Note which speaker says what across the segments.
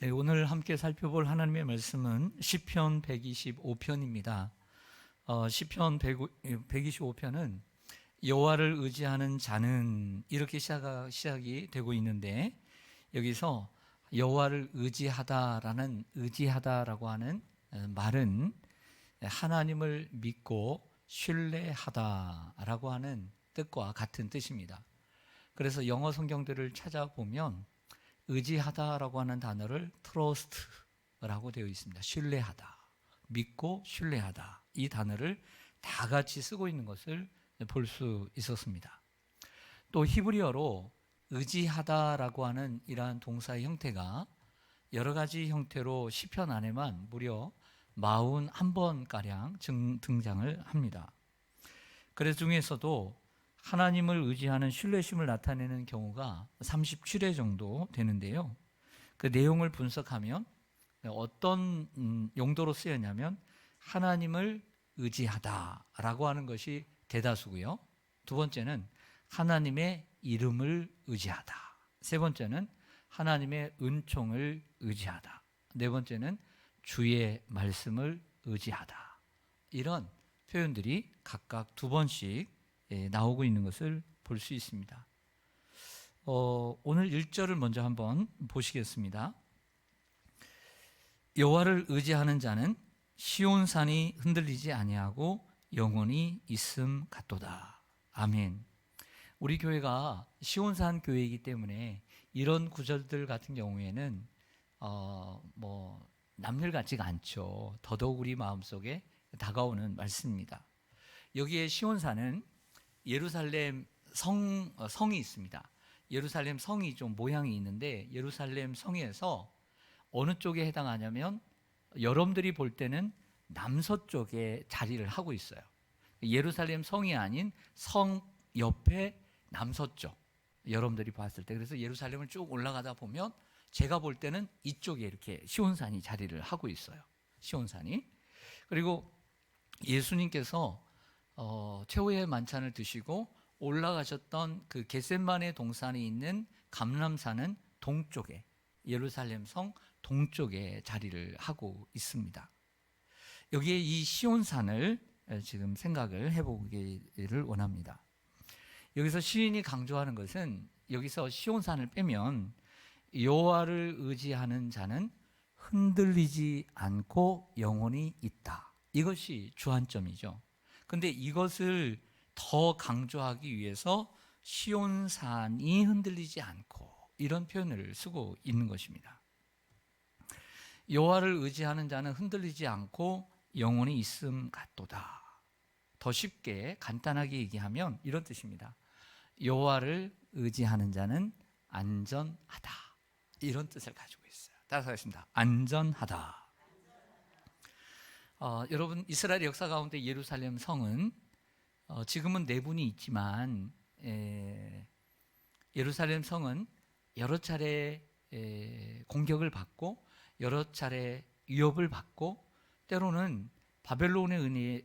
Speaker 1: 네, 오늘 함께 살펴볼 하나님의 말씀은 시편 125편입니다. 시편 125편은 여호와를 의지하는 자는 이렇게 시작이 되고 있는데, 여기서 여호와를 의지하다라고 하는 말은 하나님을 믿고 신뢰하다라고 하는 뜻과 같은 뜻입니다. 그래서 영어 성경들을 찾아보면 의지하다라고 하는 단어를 trust라고 되어 있습니다. 신뢰하다, 믿고 신뢰하다, 이 단어를 다 같이 쓰고 있는 것을 볼 수 있었습니다. 또 히브리어로 의지하다라고 하는 이러한 동사의 형태가 여러 가지 형태로 시편 안에만 무려 41번가량 등장을 합니다. 그래서 중에서도 하나님을 의지하는 신뢰심을 나타내는 경우가 37회 정도 되는데요. 그 내용을 분석하면 어떤 용도로 쓰였냐면 하나님을 의지하다라고 하는 것이 대다수고요. 두 번째는 하나님의 이름을 의지하다. 세 번째는 하나님의 은총을 의지하다. 네 번째는 주의 말씀을 의지하다. 이런 표현들이 각각 두 번씩 나오고 있는 것을 볼 수 있습니다. 오늘 1절을 먼저 한번 보시겠습니다. 여호와를 의지하는 자는 시온산이 흔들리지 아니하고 영원히 있음 같도다. 아멘. 우리 교회가 시온산 교회이기 때문에 이런 구절들 같은 경우에는 남일 같지가 않죠. 더더욱 우리 마음속에 다가오는 말씀입니다. 여기에 시온산은 예루살렘 성이 있습니다. 예루살렘 성이 좀 모양이 있는데, 예루살렘 성에서 어느 쪽에 해당하냐면 여러분들이 볼 때는 남서쪽에 자리를 하고 있어요. 예루살렘 성이 아닌 성 옆에 남서쪽, 여러분들이 봤을 때. 그래서 예루살렘을 쭉 올라가다 보면 제가 볼 때는 이쪽에 이렇게 시온산이 자리를 하고 있어요. 시온산이. 그리고 예수님께서 최후의 만찬을 드시고 올라가셨던 그 겟셋마네 동산이 있는 감람산은 동쪽에, 예루살렘 성 동쪽에 자리를 하고 있습니다. 여기에 이 시온산을 지금 생각을 해보기를 원합니다. 여기서 시인이 강조하는 것은, 여기서 시온산을 빼면 여호와를 의지하는 자는 흔들리지 않고 영원히 있다. 이것이 주안점이죠. 근데 이것을 더 강조하기 위해서 시온산이 흔들리지 않고, 이런 표현을 쓰고 있는 것입니다. 여호와를 의지하는 자는 흔들리지 않고 영원히 있음 같도다. 더 쉽게 간단하게 얘기하면 이런 뜻입니다. 여호와를 의지하는 자는 안전하다. 이런 뜻을 가지고 있어요. 따라하겠습니다. 안전하다. 여러분, 이스라엘 역사 가운데 예루살렘 성은 지금은 내분이 있지만, 예루살렘 성은 여러 차례 공격을 받고 여러 차례 위협을 받고 때로는 바벨론에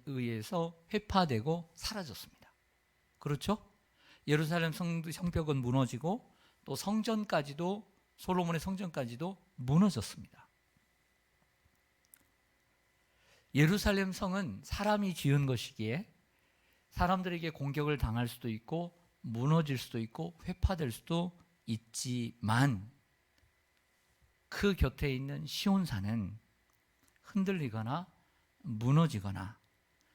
Speaker 1: 의해서 회파되고 사라졌습니다. 그렇죠? 예루살렘 성벽은 무너지고 또 성전까지도, 솔로몬의 성전까지도 무너졌습니다. 예루살렘 성은 사람이 지은 것이기에 사람들에게 공격을 당할 수도 있고 무너질 수도 있고 회파될 수도 있지만, 그 곁에 있는 시온산은 흔들리거나 무너지거나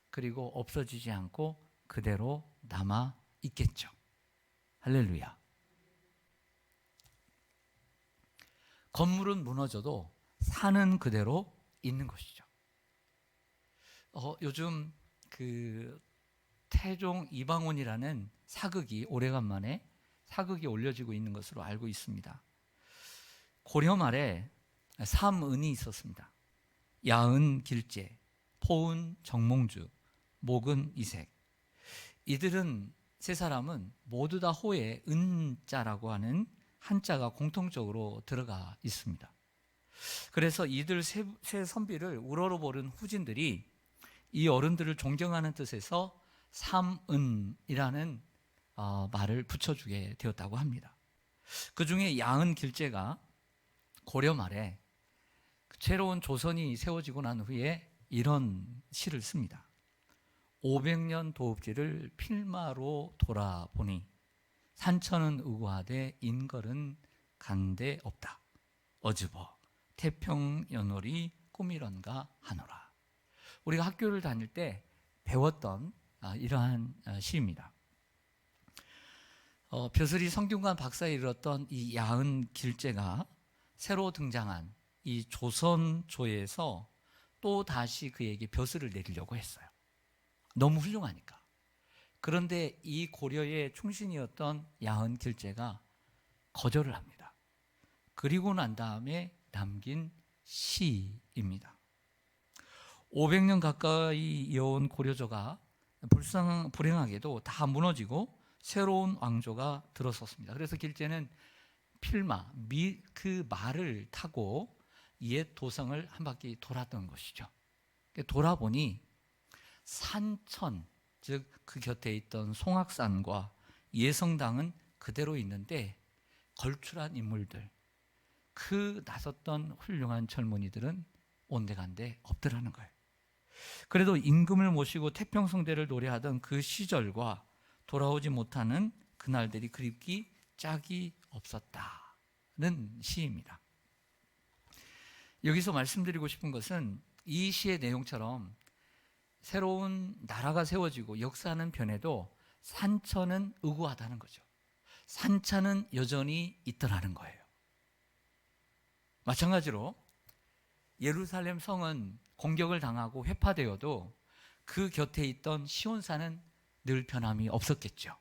Speaker 1: 그리고 없어지지 않고 그대로 남아 있겠죠. 할렐루야. 건물은 무너져도 산은 그대로 있는 것이죠. 요즘 그 태종 이방원이라는 사극이 오래간만에 사극이 올려지고 있는 것으로 알고 있습니다. 고려 말에 삼은이 있었습니다. 야은 길재, 포은 정몽주, 목은 이색. 이들은 세 사람은 모두 다 호에 은자라고 하는 한자가 공통적으로 들어가 있습니다. 그래서 이들 세 선비를 우러러 보는 후진들이 이 어른들을 존경하는 뜻에서 삼은이라는 말을 붙여주게 되었다고 합니다. 그 중에 야은 길재가 고려 말에 새로운 조선이 세워지고 난 후에 이런 시를 씁니다. 500년 도읍지를 필마로 돌아보니 산천은 우고하되 인걸은 간데 없다. 어즈버 태평연월이 꿈이런가 하노라. 우리가 학교를 다닐 때 배웠던 이러한 시입니다. 벼슬이 성균관 박사에 이르렀던 이 야은 길제가 새로 등장한 이 조선조에서 또 다시 그에게 벼슬을 내리려고 했어요. 너무 훌륭하니까. 그런데 이 고려의 충신이었던 야은 길제가 거절을 합니다. 그리고 난 다음에 남긴 시입니다. 500년 가까이 이어온 고려조가 불행하게도 다 무너지고 새로운 왕조가 들어섰습니다. 그래서 길제는 필마, 그 말을 타고 옛 도성을 한 바퀴 돌았던 것이죠. 돌아보니 산천, 즉 그 곁에 있던 송악산과 예성당은 그대로 있는데 걸출한 인물들, 그 나섰던 훌륭한 젊은이들은 온데간데 없더라는 거예요. 그래도 임금을 모시고 태평성대를 노래하던 그 시절과 돌아오지 못하는 그날들이 그립기 짝이 없었다는 시입니다. 여기서 말씀드리고 싶은 것은 이 시의 내용처럼 새로운 나라가 세워지고 역사는 변해도 산천은 의구하다는 거죠. 산천은 여전히 있더라는 거예요. 마찬가지로 예루살렘 성은 공격을 당하고 회파되어도 그 곁에 있던 시온산은 늘 변함이 없었겠죠.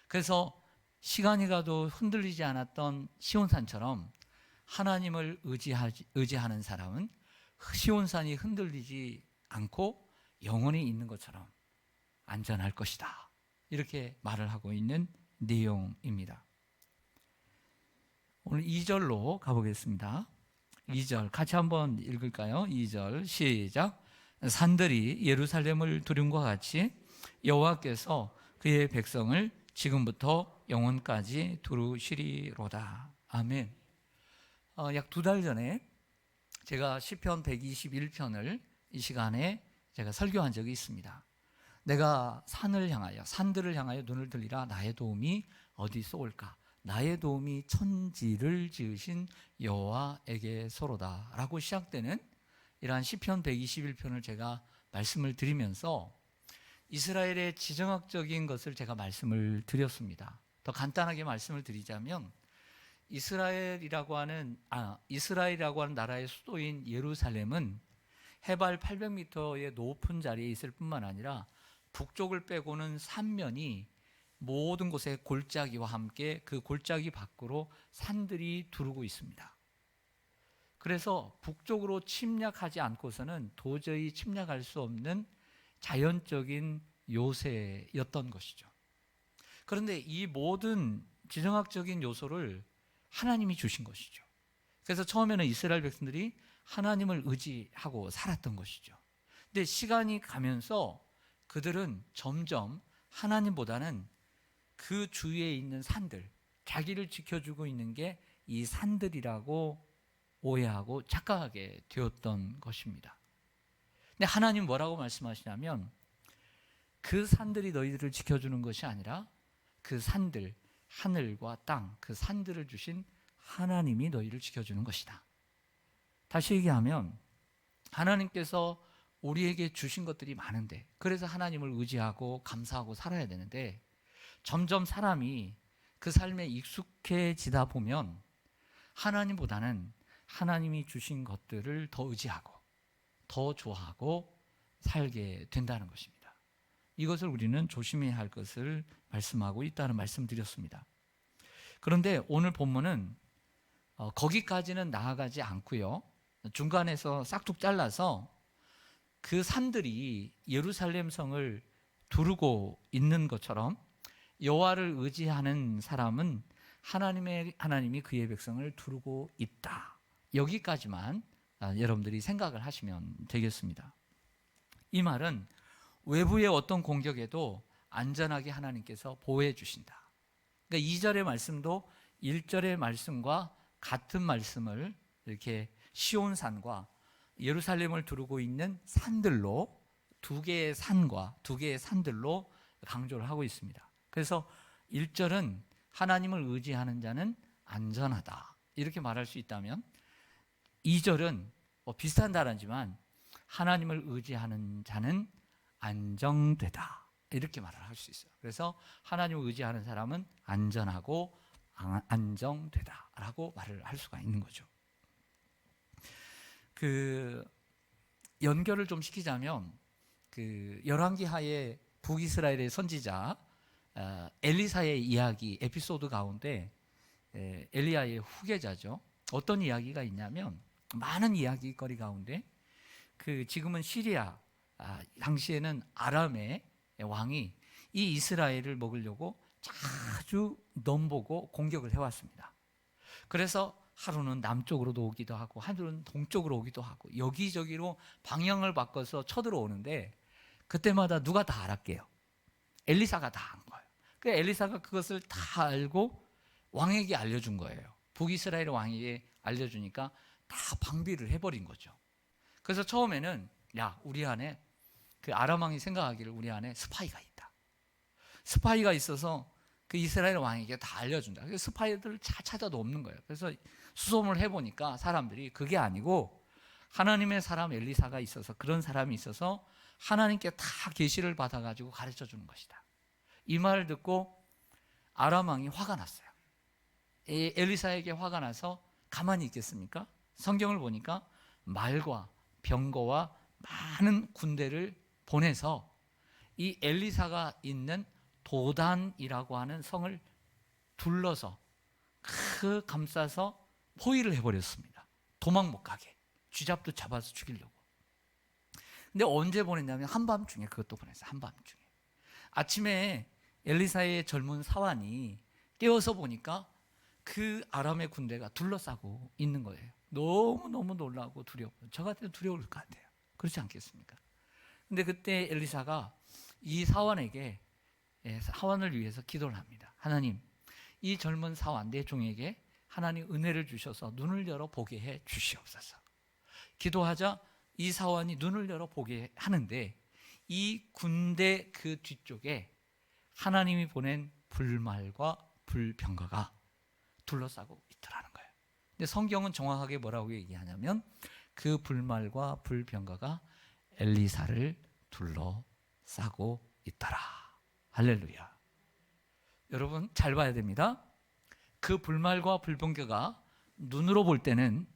Speaker 1: 그래서 시간이 가도 흔들리지 않았던 시온산처럼 하나님을 의지하는 사람은 시온산이 흔들리지 않고 영원히 있는 것처럼 안전할 것이다. 이렇게 말을 하고 있는 내용입니다. 오늘 2절로 가보겠습니다. 2절 같이 한번 읽을까요? 2절 시작. 산들이 예루살렘을 두림과 같이 여호와께서 그의 백성을 지금부터 영원까지 두루시리로다. 아멘. 약 2달 전에 제가 시편 121편을 이 시간에 제가 설교한 적이 있습니다. 내가 산들을 향하여 눈을 들리라. 나의 도움이 어디서 올까? 나의 도움이 천지를 지으신 여호와에게서로다 라고 시작되는 이러한 시편 121편을 제가 말씀을 드리면서 이스라엘의 지정학적인 것을 제가 말씀을 드렸습니다. 더 간단하게 말씀을 드리자면 이스라엘이라고 하는 나라의 수도인 예루살렘은 해발 800m의 높은 자리에 있을 뿐만 아니라 북쪽을 빼고는 삼면이 모든 곳에 골짜기와 함께 그 골짜기 밖으로 산들이 두르고 있습니다. 그래서 북쪽으로 침략하지 않고서는 도저히 침략할 수 없는 자연적인 요새였던 것이죠. 그런데 이 모든 지정학적인 요소를 하나님이 주신 것이죠. 그래서 처음에는 이스라엘 백성들이 하나님을 의지하고 살았던 것이죠. 근데 시간이 가면서 그들은 점점 하나님보다는 그 주위에 있는 산들, 자기를 지켜주고 있는 게 이 산들이라고 오해하고 착각하게 되었던 것입니다. 근데 하나님 뭐라고 말씀하시냐면 그 산들이 너희들을 지켜주는 것이 아니라 그 산들, 하늘과 땅, 그 산들을 주신 하나님이 너희를 지켜주는 것이다. 다시 얘기하면 하나님께서 우리에게 주신 것들이 많은데, 그래서 하나님을 의지하고 감사하고 살아야 되는데, 점점 사람이 그 삶에 익숙해지다 보면 하나님보다는 하나님이 주신 것들을 더 의지하고 더 좋아하고 살게 된다는 것입니다. 이것을 우리는 조심해야 할 것을 말씀하고 있다는 말씀드렸습니다. 그런데 오늘 본문은 거기까지는 나아가지 않고요, 중간에서 싹둑 잘라서 그 산들이 예루살렘 성을 두르고 있는 것처럼 여호와를 의지하는 사람은 하나님이 그의 백성을 두르고 있다. 여기까지만 여러분들이 생각을 하시면 되겠습니다. 이 말은 외부의 어떤 공격에도 안전하게 하나님께서 보호해 주신다. 그러니까 2절의 말씀도 1절의 말씀과 같은 말씀을 이렇게 시온산과 예루살렘을 두르고 있는 산들로, 두 개의 산과 두 개의 산들로 강조를 하고 있습니다. 그래서 1절은 하나님을 의지하는 자는 안전하다 이렇게 말할 수 있다면, 2절은 비슷한 단어지만 하나님을 의지하는 자는 안정되다 이렇게 말을 할 수 있어요. 그래서 하나님을 의지하는 사람은 안전하고 안정되다라고 말을 할 수가 있는 거죠. 그 연결을 좀 시키자면, 그 열왕기하의 북이스라엘의 선지자 엘리사의 이야기 에피소드 가운데 엘리야의 후계자죠. 어떤 이야기가 있냐면, 많은 이야기거리 가운데 그 지금은 시리아, 당시에는 아람의 왕이 이 이스라엘을 먹으려고 자주 넘보고 공격을 해왔습니다. 그래서 하루는 남쪽으로도 오기도 하고 하루는 동쪽으로 오기도 하고 여기저기로 방향을 바꿔서 쳐들어오는데, 그때마다 누가 다 알았게요? 엘리사가 다 안 거예요. 그 엘리사가 그것을 다 알고 왕에게 알려준 거예요. 북이스라엘 왕에게 알려주니까 다 방비를 해버린 거죠. 그래서 처음에는 우리 안에, 그 아람 왕이 생각하기를 우리 안에 스파이가 있다. 스파이가 있어서 그 이스라엘 왕에게 다 알려준다. 그래서 스파이들을 찾아도 없는 거예요. 그래서 수소문을 해보니까 사람들이 그게 아니고 하나님의 사람 엘리사가 있어서, 그런 사람이 있어서 하나님께 다 계시를 받아가지고 가르쳐 주는 것이다. 이 말을 듣고 아람 왕이 화가 났어요. 엘리사에게 화가 나서 가만히 있겠습니까? 성경을 보니까 말과 병거와 많은 군대를 보내서 이 엘리사가 있는 도단이라고 하는 성을 둘러서 감싸서 포위를 해버렸습니다. 도망 못 가게, 쥐잡도 잡아서 죽이려고. 근데 언제 보냈냐면 한밤중에 그것도 보냈어요. 한밤중에 아침에 엘리사의 젊은 사환이 깨어서 보니까 그 아람의 군대가 둘러싸고 있는 거예요. 너무너무 놀라고 두려워. 저 같아도 두려울 것 같아요. 그렇지 않겠습니까? 근데 그때 엘리사가 이 사환에게, 사환을 위해서 기도를 합니다. 하나님, 이 젊은 사환 내 종에게 하나님 은혜를 주셔서 눈을 열어 보게 해 주시옵소서. 기도하자 이 사환이 눈을 열어 보게 하는데, 이 군대 그 뒤쪽에 하나님이 보낸 불말과 불병거가 둘러싸고 있더라는 거예요. 근데 성경은 정확하게 뭐라고 얘기하냐면, 그 불말과 불병거가 엘리사를 둘러싸고 있더라. 할렐루야. 여러분 잘 봐야 됩니다. 그 불말과 불병거가 눈으로 볼 때는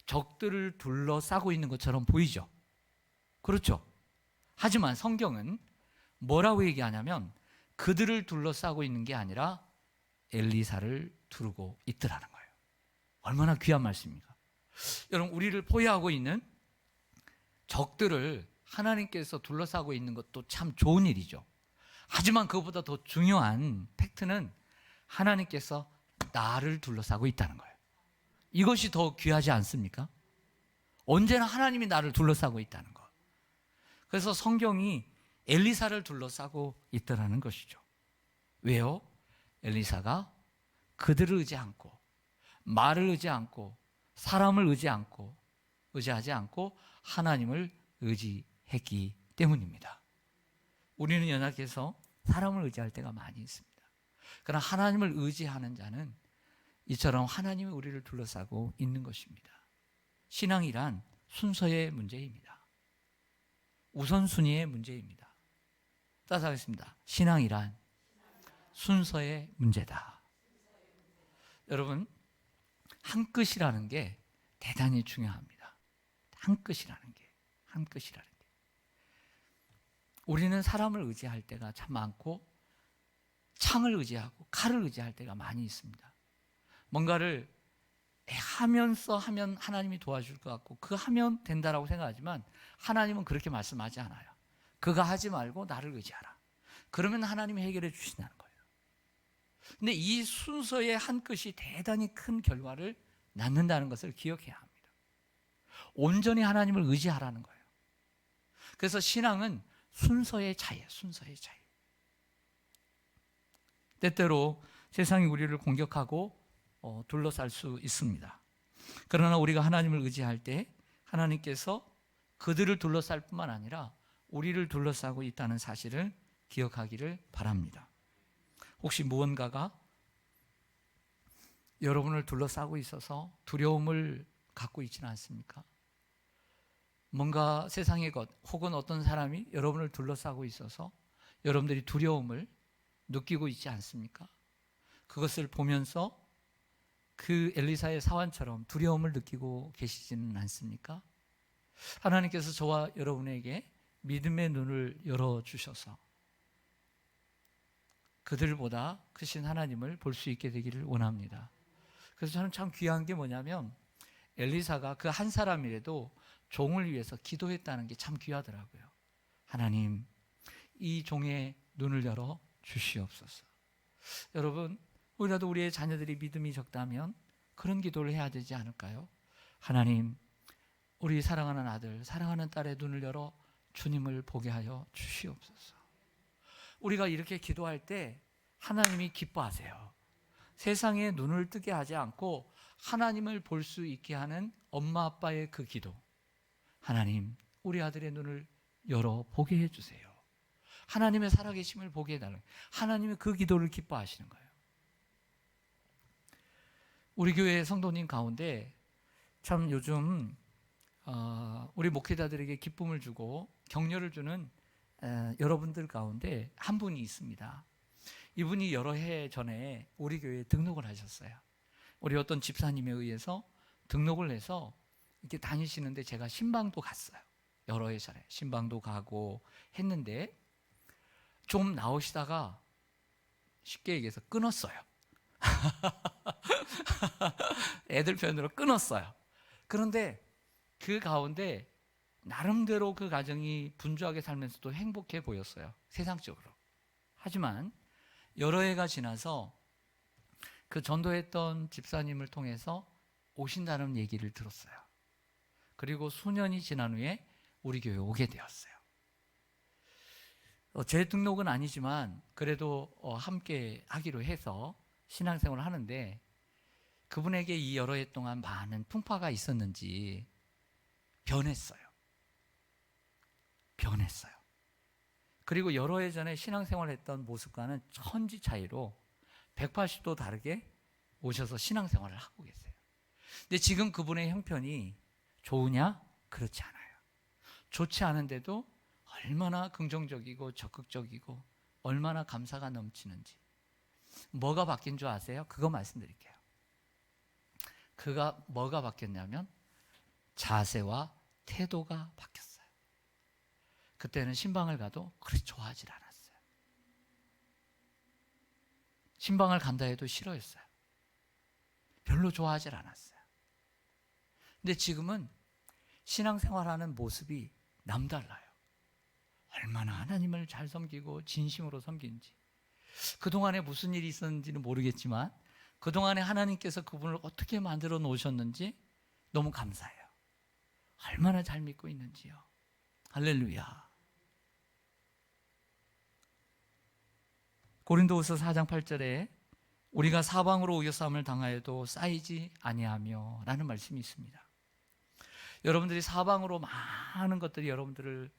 Speaker 1: 적들을 둘러싸고 있는 것처럼 보이죠. 그렇죠. 하지만 성경은 뭐라고 얘기하냐면, 그들을 둘러싸고 있는 게 아니라 엘리사를 두르고 있더라는 거예요. 얼마나 귀한 말씀입니까? 여러분, 우리를 포위하고 있는 적들을 하나님께서 둘러싸고 있는 것도 참 좋은 일이죠. 하지만 그것보다 더 중요한 팩트는 하나님께서 나를 둘러싸고 있다는 거예요. 이것이 더 귀하지 않습니까? 언제나 하나님이 나를 둘러싸고 있다는 것. 그래서 성경이 엘리사를 둘러싸고 있더라는 것이죠. 왜요? 엘리사가 그들을 의지 않고, 말을 의지 않고, 사람을 의지하지 않고 하나님을 의지했기 때문입니다. 우리는 연약해서 사람을 의지할 때가 많이 있습니다. 그러나 하나님을 의지하는 자는 이처럼 하나님이 우리를 둘러싸고 있는 것입니다. 신앙이란 순서의 문제입니다. 우선순위의 문제입니다. 따라서 하겠습니다. 신앙이란 순서의 문제다. 여러분, 한 끝이라는 게 대단히 중요합니다. 한 끝이라는 게. 우리는 사람을 의지할 때가 참 많고, 창을 의지하고 칼을 의지할 때가 많이 있습니다. 뭔가를 하면 하나님이 도와줄 것 같고, 그거 하면 된다라고 생각하지만 하나님은 그렇게 말씀하지 않아요. 그거 하지 말고 나를 의지하라. 그러면 하나님이 해결해 주신다는 거예요. 근데 이 순서의 한 끝이 대단히 큰 결과를 낳는다는 것을 기억해야 합니다. 온전히 하나님을 의지하라는 거예요. 그래서 신앙은 순서의 차이예요. 순서의 차이. 때때로 세상이 우리를 공격하고 둘러쌀 수 있습니다. 그러나 우리가 하나님을 의지할 때 하나님께서 그들을 둘러쌀 뿐만 아니라 우리를 둘러싸고 있다는 사실을 기억하기를 바랍니다. 혹시 무언가가 여러분을 둘러싸고 있어서 두려움을 갖고 있지는 않습니까? 뭔가 세상의 것 혹은 어떤 사람이 여러분을 둘러싸고 있어서 여러분들이 두려움을 느끼고 있지 않습니까? 그것을 보면서 그 엘리사의 사환처럼 두려움을 느끼고 계시지는 않습니까? 하나님께서 저와 여러분에게 믿음의 눈을 열어주셔서 그들보다 크신 하나님을 볼 수 있게 되기를 원합니다. 그래서 저는 참 귀한 게 뭐냐면 엘리사가 그 한 사람이라도 종을 위해서 기도했다는 게 참 귀하더라고요. 하나님, 이 종의 눈을 열어 주시옵소서. 여러분, 우리라도 우리의 자녀들이 믿음이 적다면 그런 기도를 해야 되지 않을까요? 하나님, 우리 사랑하는 아들, 사랑하는 딸의 눈을 열어 주님을 보게 하여 주시옵소서. 우리가 이렇게 기도할 때 하나님이 기뻐하세요. 세상에 눈을 뜨게 하지 않고 하나님을 볼 수 있게 하는 엄마 아빠의 그 기도, 하나님, 우리 아들의 눈을 열어 보게 해주세요. 하나님의 살아계심을 보게 해달라고. 하나님의 그 기도를 기뻐하시는 거예요. 우리 교회 성도님 가운데 참 요즘 우리 목회자들에게 기쁨을 주고 격려를 주는 여러분들 가운데 한 분이 있습니다. 이분이 여러 해 전에 우리 교회에 등록을 하셨어요. 우리 어떤 집사님에 의해서 등록을 해서 이렇게 다니시는데 제가 신방도 갔어요. 여러 해 전에 신방도 가고 했는데 좀 나오시다가 쉽게 얘기해서 끊었어요. 애들 표현으로 끊었어요. 그런데 그 가운데 나름대로 그 가정이 분주하게 살면서도 행복해 보였어요. 세상적으로. 하지만 여러 해가 지나서 그 전도했던 집사님을 통해서 오신다는 얘기를 들었어요. 그리고 수년이 지난 후에 우리 교회에 오게 되었어요. 재등록은 아니지만 그래도 함께 하기로 해서 신앙생활을 하는데 그분에게 이 여러 해 동안 많은 풍파가 있었는지 변했어요. 그리고 여러 해 전에 신앙생활을 했던 모습과는 천지 차이로 180도 다르게 오셔서 신앙생활을 하고 계세요. 근데 지금 그분의 형편이 좋으냐? 그렇지 않아요. 좋지 않은데도 얼마나 긍정적이고 적극적이고 얼마나 감사가 넘치는지. 뭐가 바뀐 줄 아세요? 그거 말씀드릴게요. 그가 뭐가 바뀌었냐면 자세와 태도가 바뀌었어요. 그때는 신방을 가도 그렇게 좋아하지 않았어요. 신방을 간다 해도 싫어했어요. 별로 좋아하지 않았어요. 근데 지금은 신앙생활하는 모습이 남달라요. 얼마나 하나님을 잘 섬기고 진심으로 섬긴지. 그동안에 무슨 일이 있었는지는 모르겠지만 그동안에 하나님께서 그분을 어떻게 만들어 놓으셨는지 너무 감사해요. 얼마나 잘 믿고 있는지요. 할렐루야. 고린도후서 4장 8절에 우리가 사방으로 우겨싸움을 당하여도 쌓이지 아니하며 라는 말씀이 있습니다. 여러분들이 사방으로 많은 것들이 여러분들을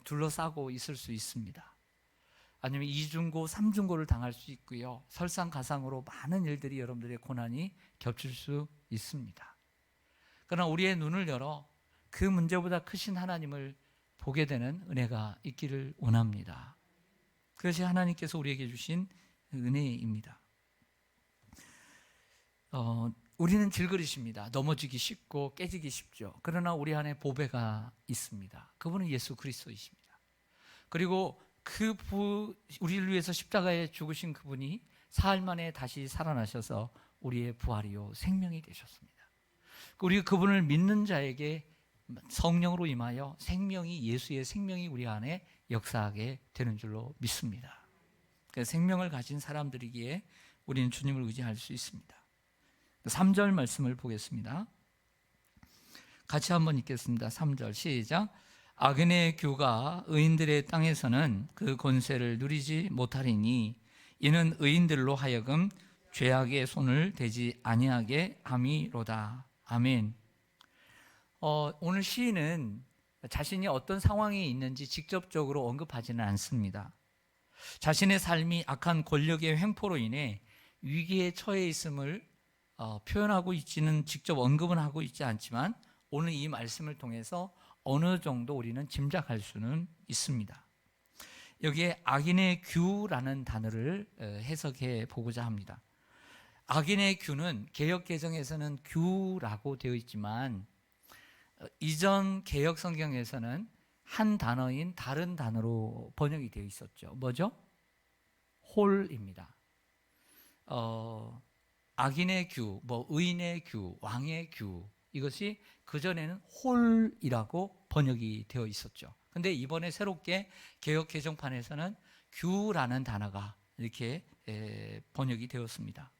Speaker 1: 둘러싸고 있을 수 있습니다. 아니면 이중고, 삼중고를 당할 수 있고요. 설상가상으로 많은 일들이 여러분들의 고난이 겹칠 수 있습니다. 그러나 우리의 눈을 열어 그 문제보다 크신 하나님을 보게 되는 은혜가 있기를 원합니다. 그것이 하나님께서 우리에게 주신 은혜입니다. 우리는 질그릇입니다. 넘어지기 쉽고 깨지기 쉽죠. 그러나 우리 안에 보배가 있습니다. 그분은 예수 그리스도이십니다. 그리고 우리를 위해서 십자가에 죽으신 그분이 사흘 만에 다시 살아나셔서 우리의 부활이요 생명이 되셨습니다. 우리 그분을 믿는 자에게 성령으로 임하여 예수의 생명이 우리 안에 역사하게 되는 줄로 믿습니다. 그 생명을 가진 사람들이기에 우리는 주님을 의지할 수 있습니다. 3절 말씀을 보겠습니다. 같이 한번 읽겠습니다. 3절 시작. 악인의 규가 의인들의 땅에서는 그 권세를 누리지 못하리니 이는 의인들로 하여금 죄악의 손을 대지 아니하게 함이로다. 아멘. 오늘 시인은 자신이 어떤 상황에 있는지 직접적으로 언급하지는 않습니다. 자신의 삶이 악한 권력의 횡포로 인해 위기에 처해 있음을 표현하고 있지는 직접 언급은 하고 있지 않지만 오늘 이 말씀을 통해서 어느 정도 우리는 짐작할 수는 있습니다. 여기에 악인의 규라는 단어를 해석해 보고자 합니다. 악인의 규는 개역 개정에서는 규라고 되어 있지만 이전 개역 성경에서는 한 단어인 다른 단어로 번역이 되어 있었죠. 뭐죠? 홀입니다. 악인의 규, 의인의 규, 왕의 규, 이것이 그전에는 홀이라고 번역이 되어 있었죠. 근데 이번에 새롭게 개역 개정판에서는 규라는 단어가 이렇게 번역이 되었습니다.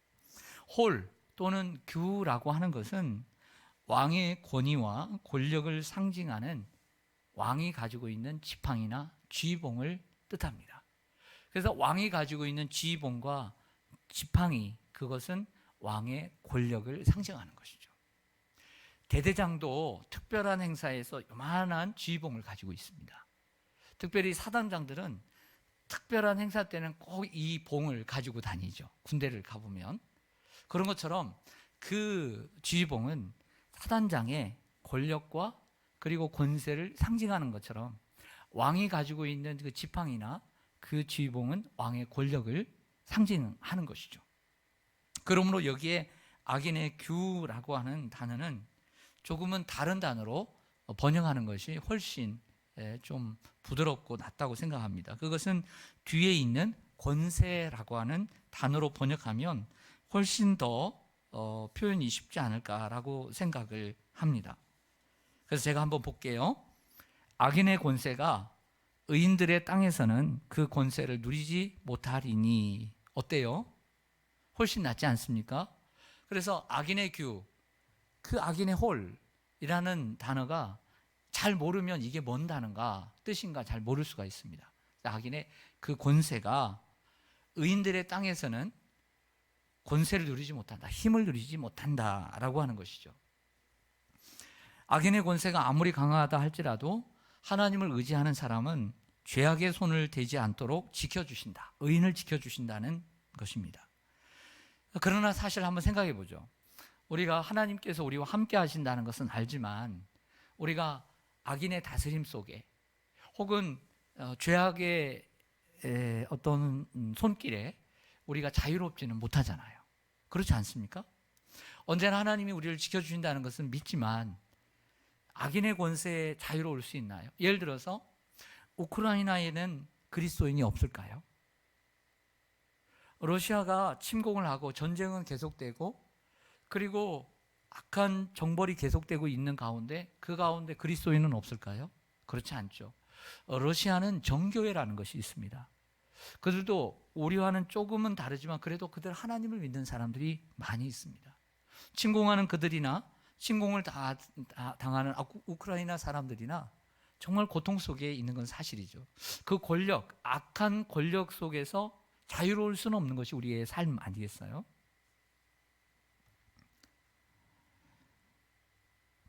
Speaker 1: 홀 또는 규라고 하는 것은 왕의 권위와 권력을 상징하는 왕이 가지고 있는 지팡이나 쥐봉을 뜻합니다. 그래서 왕이 가지고 있는 쥐봉과 지팡이, 그것은 왕의 권력을 상징하는 것이죠. 대대장도 특별한 행사에서 요만한 쥐봉을 가지고 있습니다. 특별히 사단장들은 특별한 행사 때는 꼭 이 봉을 가지고 다니죠. 군대를 가보면. 그런 것처럼 그 쥐봉은 사단장의 권력과 그리고 권세를 상징하는 것처럼 왕이 가지고 있는 그 지팡이나 그 쥐봉은 왕의 권력을 상징하는 것이죠. 그러므로 여기에 악인의 규라고 하는 단어는 조금은 다른 단어로 번역하는 것이 훨씬 좀 부드럽고 낫다고 생각합니다. 그것은 뒤에 있는 권세라고 하는 단어로 번역하면 훨씬 더 표현이 쉽지 않을까라고 생각을 합니다. 그래서 제가 한번 볼게요. 악인의 권세가 의인들의 땅에서는 그 권세를 누리지 못하리니, 어때요? 훨씬 낫지 않습니까? 그래서 악인의 규, 그 악인의 홀이라는 단어가 잘 모르면 이게 뭔 단어인가, 뜻인가 잘 모를 수가 있습니다. 악인의 그 권세가 의인들의 땅에서는 권세를 누리지 못한다, 힘을 누리지 못한다라고 하는 것이죠. 악인의 권세가 아무리 강하다 할지라도 하나님을 의지하는 사람은 죄악의 손을 대지 않도록 지켜주신다, 의인을 지켜주신다는 것입니다. 그러나 사실 한번 생각해 보죠. 우리가 하나님께서 우리와 함께 하신다는 것은 알지만 우리가 악인의 다스림 속에 혹은 죄악의 어떤 손길에 우리가 자유롭지는 못하잖아요. 그렇지 않습니까? 언제나 하나님이 우리를 지켜주신다는 것은 믿지만 악인의 권세에 자유로울 수 있나요? 예를 들어서 우크라이나에는 그리스도인이 없을까요? 러시아가 침공을 하고 전쟁은 계속되고 그리고 악한 정벌이 계속되고 있는 가운데 그 가운데 그리스도인은 없을까요? 그렇지 않죠. 러시아는 정교회라는 것이 있습니다. 그들도 우리와는 조금은 다르지만 그래도 그들 하나님을 믿는 사람들이 많이 있습니다. 침공하는 그들이나 침공을 당하는 우크라이나 사람들이나 정말 고통 속에 있는 건 사실이죠. 그 권력, 악한 권력 속에서 자유로울 수는 없는 것이 우리의 삶 아니겠어요?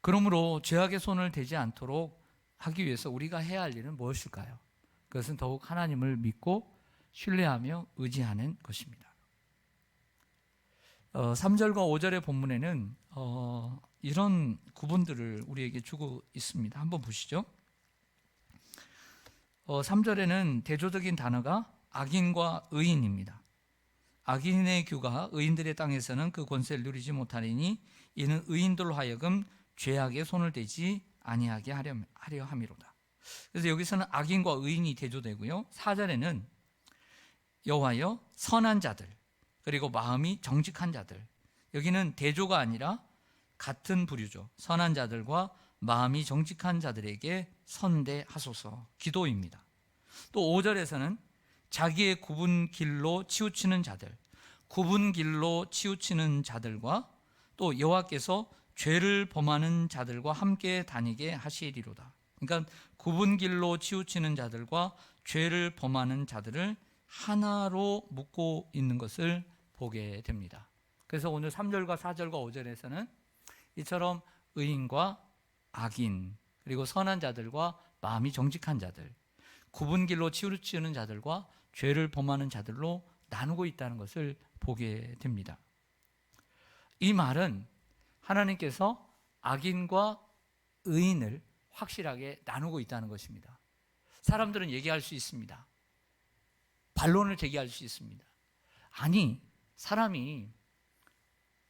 Speaker 1: 그러므로 죄악의 손을 대지 않도록 하기 위해서 우리가 해야 할 일은 무엇일까요? 그것은 더욱 하나님을 믿고 신뢰하며 의지하는 것입니다. 3절과 5절의 본문에는 이런 구분들을 우리에게 주고 있습니다. 한번 보시죠. 3절에는 대조적인 단어가 악인과 의인입니다. 악인의 규가 의인들의 땅에서는 그 권세를 누리지 못하리니 이는 의인들로 하여금 죄악의 손을 대지 아니하게 하려 함이로다. 그래서 여기서는 악인과 의인이 대조되고요. 4절에는 여호와여 선한 자들 그리고 마음이 정직한 자들, 여기는 대조가 아니라 같은 부류죠. 선한 자들과 마음이 정직한 자들에게 선대하소서, 기도입니다. 또 5절에서는 자기의 굽은 길로 치우치는 자들, 굽은 길로 치우치는 자들과 또 여호와께서 죄를 범하는 자들과 함께 다니게 하시리로다. 그러니까 굽은 길로 치우치는 자들과 죄를 범하는 자들을 하나로 묶고 있는 것을 보게 됩니다. 그래서 오늘 3절과 4절과 5절에서는 이처럼 의인과 악인, 그리고 선한 자들과 마음이 정직한 자들, 굽은 길로 치우치는 자들과 죄를 범하는 자들로 나누고 있다는 것을 보게 됩니다. 이 말은 하나님께서 악인과 의인을 확실하게 나누고 있다는 것입니다. 사람들은 얘기할 수 있습니다. 반론을 제기할 수 있습니다. 아니, 사람이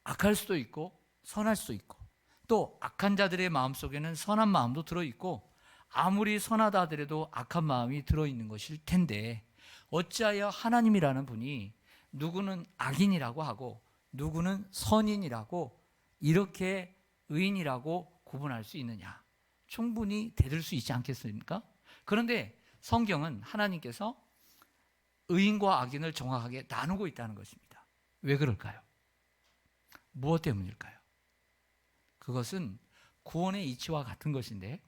Speaker 1: 악할 수도 있고 선할 수도 있고, 또 악한 자들의 마음속에는 선한 마음도 들어있고, 아무리 선하다 하더라도 악한 마음이 들어있는 것일 텐데, 어찌하여 하나님이라는 분이 누구는 악인이라고 하고 누구는 선인이라고, 이렇게 의인이라고 구분할 수 있느냐? 충분히 대들 수 있지 않겠습니까? 그런데 성경은 하나님께서 의인과 악인을 정확하게 나누고 있다는 것입니다. 왜 그럴까요? 무엇 때문일까요? 그것은 구원의 이치와 같은 것인데,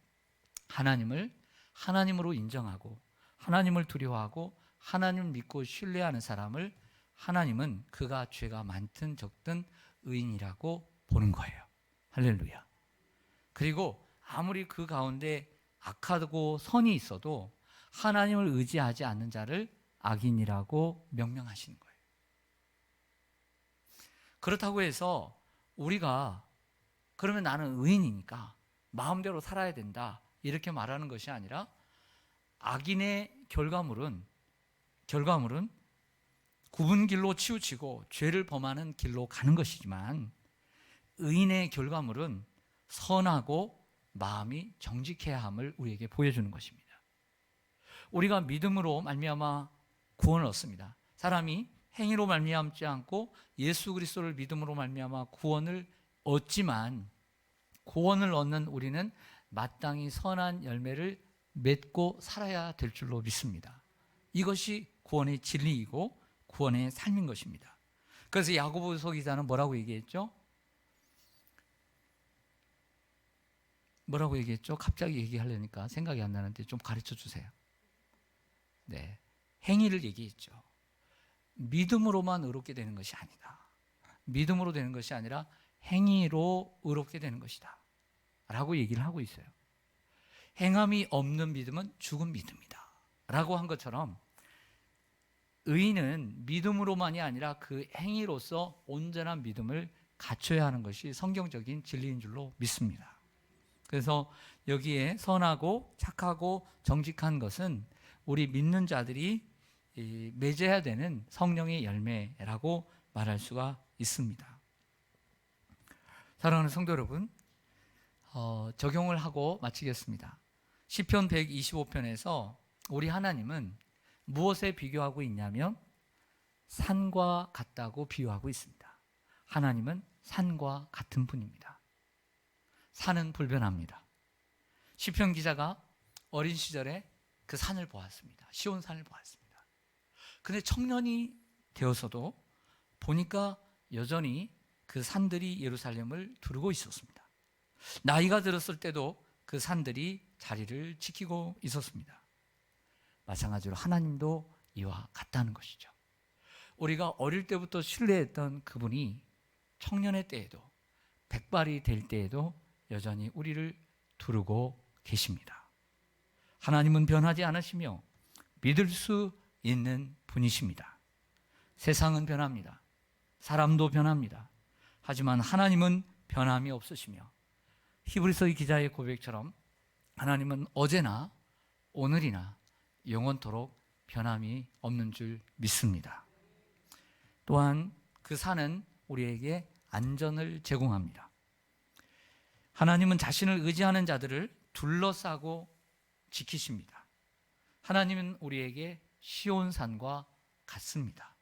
Speaker 1: 하나님을 하나님으로 인정하고 하나님을 두려워하고 하나님을 믿고 신뢰하는 사람을 하나님은 그가 죄가 많든 적든 의인이라고 보는 거예요. 할렐루야. 그리고 아무리 그 가운데 악하고 선이 있어도 하나님을 의지하지 않는 자를 악인이라고 명명하시는 거예요. 그렇다고 해서 우리가 그러면 나는 의인이니까 마음대로 살아야 된다, 이렇게 말하는 것이 아니라, 악인의 결과물은 굽은 길로 치우치고 죄를 범하는 길로 가는 것이지만, 의인의 결과물은 선하고 마음이 정직해야 함을 우리에게 보여주는 것입니다. 우리가 믿음으로 말미암아 구원을 얻습니다. 사람이 행위로 말미암지 않고 예수 그리스도를 믿음으로 말미암아 구원을 얻지만, 구원을 얻는 우리는 마땅히 선한 열매를 맺고 살아야 될 줄로 믿습니다. 이것이 구원의 진리이고 구원의 삶인 것입니다. 그래서 야고보서 기자는 뭐라고 얘기했죠? 갑자기 얘기하려니까 생각이 안 나는데 좀 가르쳐 주세요. 네, 행위를 얘기했죠. 믿음으로만 의롭게 되는 것이 아니다. 믿음으로 되는 것이 아니라 행위로 의롭게 되는 것이다 라고 얘기를 하고 있어요. 행함이 없는 믿음은 죽은 믿음이다 라고 한 것처럼, 의인은 믿음으로만이 아니라 그 행위로서 온전한 믿음을 갖춰야 하는 것이 성경적인 진리인 줄로 믿습니다. 그래서 여기에 선하고 착하고 정직한 것은 우리 믿는 자들이 맺어야 되는 성령의 열매라고 말할 수가 있습니다. 사랑하는 성도 여러분, 적용을 하고 마치겠습니다. 시편 125편에서 우리 하나님은 무엇에 비교하고 있냐면 산과 같다고 비유하고 있습니다. 하나님은 산과 같은 분입니다. 산은 불변합니다. 시편 기자가 어린 시절에 그 산을 보았습니다. 시온산을 보았습니다. 그런데 청년이 되어서도 보니까 여전히 그 산들이 예루살렘을 두르고 있었습니다. 나이가 들었을 때도 그 산들이 자리를 지키고 있었습니다. 마찬가지로 하나님도 이와 같다는 것이죠. 우리가 어릴 때부터 신뢰했던 그분이 청년의 때에도, 백발이 될 때에도 여전히 우리를 두르고 계십니다. 하나님은 변하지 않으시며 믿을 수 있는 분이십니다. 세상은 변합니다. 사람도 변합니다. 하지만 하나님은 변함이 없으시며, 히브리서 기자의 고백처럼 하나님은 어제나 오늘이나 영원토록 변함이 없는 줄 믿습니다. 또한 그 산은 우리에게 안전을 제공합니다. 하나님은 자신을 의지하는 자들을 둘러싸고 지키십니다. 하나님은 우리에게 시온산과 같습니다.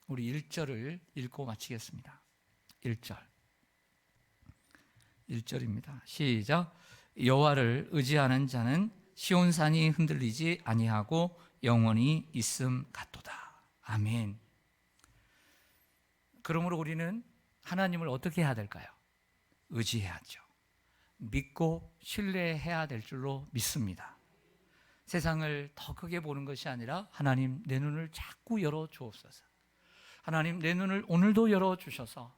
Speaker 1: 우리 1절을 읽고 마치겠습니다. 1절입니다. 시작. 여호와를 의지하는 자는 시온산이 흔들리지 아니하고 영원히 있음 같도다. 아멘. 그러므로 우리는 하나님을 어떻게 해야 될까요? 의지해야죠. 믿고 신뢰해야 될 줄로 믿습니다. 세상을 더 크게 보는 것이 아니라, 하나님 내 눈을 자꾸 열어 주옵소서. 하나님 내 눈을 오늘도 열어 주셔서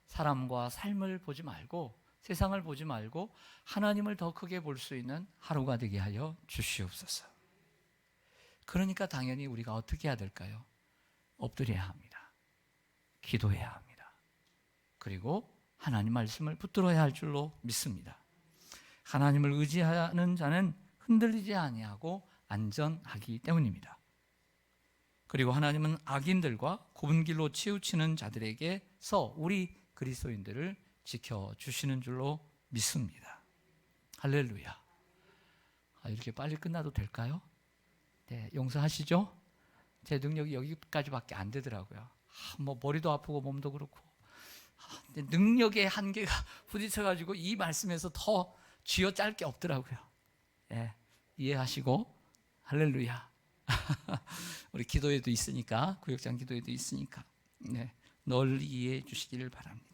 Speaker 1: 사람과 삶을 보지 말고 세상을 보지 말고 하나님을 더 크게 볼 수 있는 하루가 되게 하여 주시옵소서. 그러니까 당연히 우리가 어떻게 해야 될까요? 엎드려야 합니다. 기도해야 합니다. 그리고 하나님 말씀을 붙들어야 할 줄로 믿습니다. 하나님을 의지하는 자는 흔들리지 아니하고 안전하기 때문입니다. 그리고 하나님은 악인들과 굽은 길로 치우치는 자들에게서 우리 그리스도인들을 지켜주시는 줄로 믿습니다. 할렐루야. 이렇게 빨리 끝나도 될까요? 네, 용서하시죠? 제 능력이 여기까지밖에 안 되더라고요. 뭐 머리도 아프고 몸도 그렇고 능력의 한계가 부딪혀가지고 이 말씀에서 더 쥐어짤 게 없더라고요. 네, 이해하시고 할렐루야. 우리 기도에도 있으니까 구역장 기도에도 있으니까 네, 널리 이해해 주시기를 바랍니다.